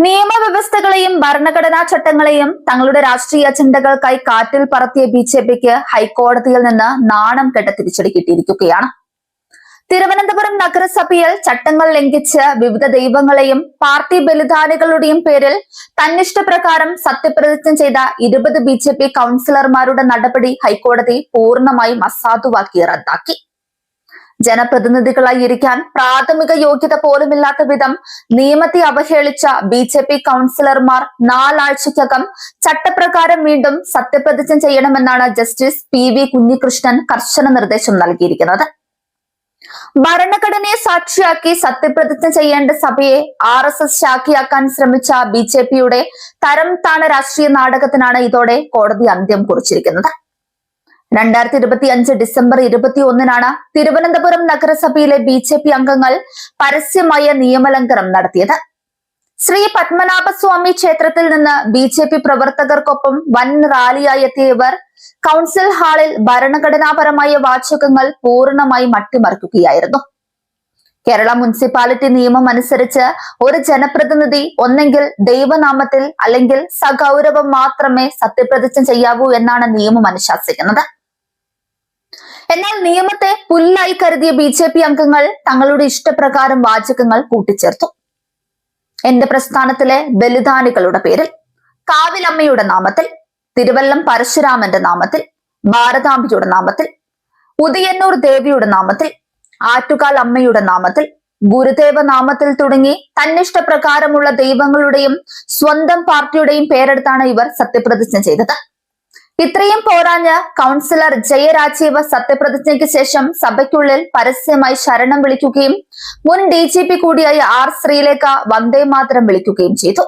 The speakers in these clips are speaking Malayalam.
നിയമവ്യവസ്ഥകളെയും ഭരണഘടനാ ചട്ടങ്ങളെയും തങ്ങളുടെ രാഷ്ട്രീയ അജണ്ടകൾക്കായി കാറ്റിൽ പറത്തിയ ബിജെപിക്ക് ഹൈക്കോടതിയിൽ നിന്ന് നാണം കെട്ട തിരിച്ചടി കിട്ടിയിരിക്കുകയാണ്. തിരുവനന്തപുരം നഗരസഭയിൽ ചട്ടങ്ങൾ ലംഘിച്ച് വിവിധ ദൈവങ്ങളെയും പാർട്ടി ബലിദാനികളുടെയും പേരിൽ തന്നിഷ്ടപ്രകാരം സത്യപ്രതിജ്ഞ ചെയ്ത 20 ബിജെപി കൗൺസിലർമാരുടെ നടപടി ഹൈക്കോടതി പൂർണ്ണമായും അസാധുവാക്കി റദ്ദാക്കി. ജനപ്രതിനിധികളായി ഇരിക്കാൻ പ്രാഥമിക യോഗ്യത പോലുമില്ലാത്ത വിധം നിയമത്തെ അവഹേളിച്ച ബിജെപി കൗൺസിലർമാർ 4 ആഴ്ചയ്ക്കകം ചട്ടപ്രകാരം വീണ്ടും സത്യപ്രതിജ്ഞ ചെയ്യണമെന്നാണ് ജസ്റ്റിസ് PV കുഞ്ഞികൃഷ്ണൻ കർശന നിർദ്ദേശം നൽകിയിരിക്കുന്നത്. ഭരണഘടനയെ സാക്ഷിയാക്കി സത്യപ്രതിജ്ഞ ചെയ്യേണ്ട സഭയെ RSS ശാഖയാക്കാൻ ശ്രമിച്ച ബിജെപിയുടെ തരം താണ രാഷ്ട്രീയ നാടകത്തിനാണ് ഇതോടെ കോടതി അന്ത്യം കുറിച്ചിരിക്കുന്നത്. 2025 ഡിസംബർ 21-നാണ് തിരുവനന്തപുരം നഗരസഭയിലെ ബിജെപി അംഗങ്ങൾ പരസ്യമായ നിയമലംഘനം നടത്തിയത്. ശ്രീ പത്മനാഭസ്വാമി ക്ഷേത്രത്തിൽ നിന്ന് ബിജെപി പ്രവർത്തകർക്കൊപ്പം വൻ റാലിയായി എത്തിയ ഇവർ കൗൺസിൽ ഹാളിൽ ഭരണഘടനാപരമായ വാചകങ്ങൾ പൂർണ്ണമായി മട്ടിമറിക്കുകയായിരുന്നു. കേരള മുനിസിപ്പാലിറ്റി നിയമം അനുസരിച്ച് ഒരു ജനപ്രതിനിധി ഒന്നെങ്കിൽ ദൈവനാമത്തിൽ അല്ലെങ്കിൽ സഗൗരവം മാത്രമേ സത്യപ്രതിജ്ഞ ചെയ്യാവൂ എന്നാണ് നിയമം അനുശാസിക്കുന്നത്. എന്നാൽ നിയമത്തെ പുല്ലായി കരുതിയ ബിജെപി അംഗങ്ങൾ തങ്ങളുടെ ഇഷ്ടപ്രകാരം വാചകങ്ങൾ കൂട്ടിച്ചേർത്തു. എന്റെ പ്രസ്ഥാനത്തിലെ ബലിദാനികളുടെ പേരിൽ, കാവിലമ്മയുടെ നാമത്തിൽ, തിരുവല്ലം പരശുരാമന്റെ നാമത്തിൽ, ഭാരതാംബിയുടെ നാമത്തിൽ, ഉദയന്നൂർ ദേവിയുടെ നാമത്തിൽ, ആറ്റുകാൽ അമ്മയുടെ നാമത്തിൽ, ഗുരുദേവ നാമത്തിൽ തുടങ്ങി തന്നിഷ്ടപ്രകാരമുള്ള ദൈവങ്ങളുടെയും സ്വന്തം പാർട്ടിയുടെയും പേരെടുത്താണ് ഇവർ സത്യപ്രതിജ്ഞ ചെയ്തത്. ഇത്രയും പോരാഞ്ഞ് കൗൺസിലർ ജയരാജീവ് സത്യപ്രതിജ്ഞയ്ക്ക് ശേഷം സഭയ്ക്കുള്ളിൽ പരസ്യമായി ശരണം വിളിക്കുകയും മുൻ DGP കൂടിയായ R ശ്രീലേഖ വന്ദേമാതരം വിളിക്കുകയും ചെയ്തു.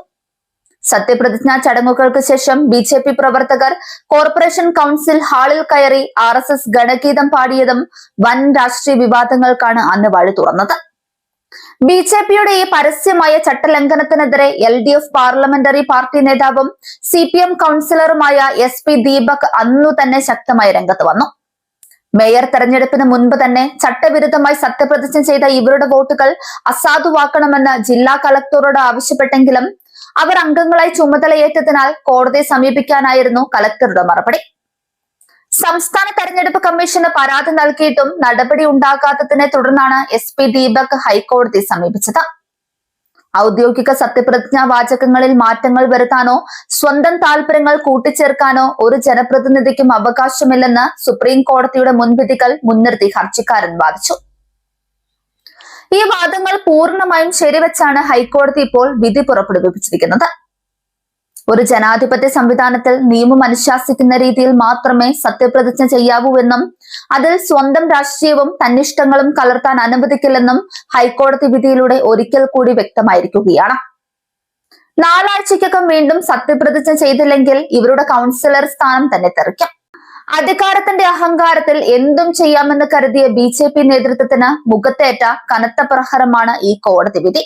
സത്യപ്രതിജ്ഞാ ചടങ്ങുകൾക്ക് ശേഷം ബിജെപി പ്രവർത്തകർ കോർപ്പറേഷൻ കൗൺസിൽ ഹാളിൽ കയറി RSS ഗണഗീതം പാടിയതും വൻ രാഷ്ട്രീയ വിവാദങ്ങൾക്കാണ് അന്ന് വഴി തുറന്നത്. ബിജെപിയുടെ ഈ പരസ്യമായ ചട്ടലംഘനത്തിനെതിരെ LDF പാർലമെന്ററി പാർട്ടി നേതാവും CPM കൗൺസിലറുമായ SP ദീപക് അന്നു തന്നെ ശക്തമായി രംഗത്ത് വന്നു. മേയർ തെരഞ്ഞെടുപ്പിന് മുൻപ് തന്നെ ചട്ടവിരുദ്ധമായി സത്യപ്രതിജ്ഞ ചെയ്ത ഇവരുടെ വോട്ടുകൾ അസാധുവാക്കണമെന്ന് ജില്ലാ കളക്ടറോട് ആവശ്യപ്പെട്ടെങ്കിലും അവർ അംഗങ്ങളായി ചുമതലയേറ്റതിനാൽ കോടതിയെ സമീപിക്കാനായിരുന്നു കളക്ടറുടെ മറുപടി. സംസ്ഥാന തെരഞ്ഞെടുപ്പ് കമ്മീഷന് പരാതി നൽകിയിട്ടും നടപടി ഉണ്ടാകാത്തതിനെ തുടർന്നാണ് SP ദീപക് ഹൈക്കോടതിയെ സമീപിച്ചത്. ഔദ്യോഗിക സത്യപ്രതിജ്ഞാ വാചകങ്ങളിൽ മാറ്റങ്ങൾ വരുത്താനോ സ്വന്തം താല്പര്യങ്ങൾ കൂട്ടിച്ചേർക്കാനോ ഒരു ജനപ്രതിനിധിക്കും അവകാശമില്ലെന്ന് സുപ്രീം കോടതിയുടെ മുൻവിധികൾ മുൻനിർത്തി ഹർജിക്കാരൻ വാദിച്ചു. ഈ വാദങ്ങൾ പൂർണ്ണമായും ശരിവെച്ചാണ് ഹൈക്കോടതി ഇപ്പോൾ വിധി പുറപ്പെടുവിച്ചിരിക്കുന്നത്. ഒരു ജനാധിപത്യ സംവിധാനത്തിൽ നിയമം അനുശാസിക്കുന്ന രീതിയിൽ മാത്രമേ സത്യപ്രതിജ്ഞ ചെയ്യാവൂവെന്നും അതിൽ സ്വന്തം രാഷ്ട്രീയവും തന്നിഷ്ടങ്ങളും കലർത്താൻ അനുവദിക്കില്ലെന്നും ഹൈക്കോടതി വിധിയിലൂടെ ഒരിക്കൽ കൂടി വ്യക്തമായിരിക്കുകയാണ്. 4 ആഴ്ചയ്ക്കകം വീണ്ടും സത്യപ്രതിജ്ഞ ചെയ്തില്ലെങ്കിൽ ഇവരുടെ കൗൺസിലർ സ്ഥാനം തന്നെ തെറിക്കും. അധികാരത്തിന്റെ അഹങ്കാരത്തിൽ എന്തും ചെയ്യാമെന്ന് കരുതിയ ബിജെപി നേതൃത്വത്തിന് മുഖത്തേറ്റ കനത്ത പ്രഹരമാണ് ഈ കോടതി വിധി.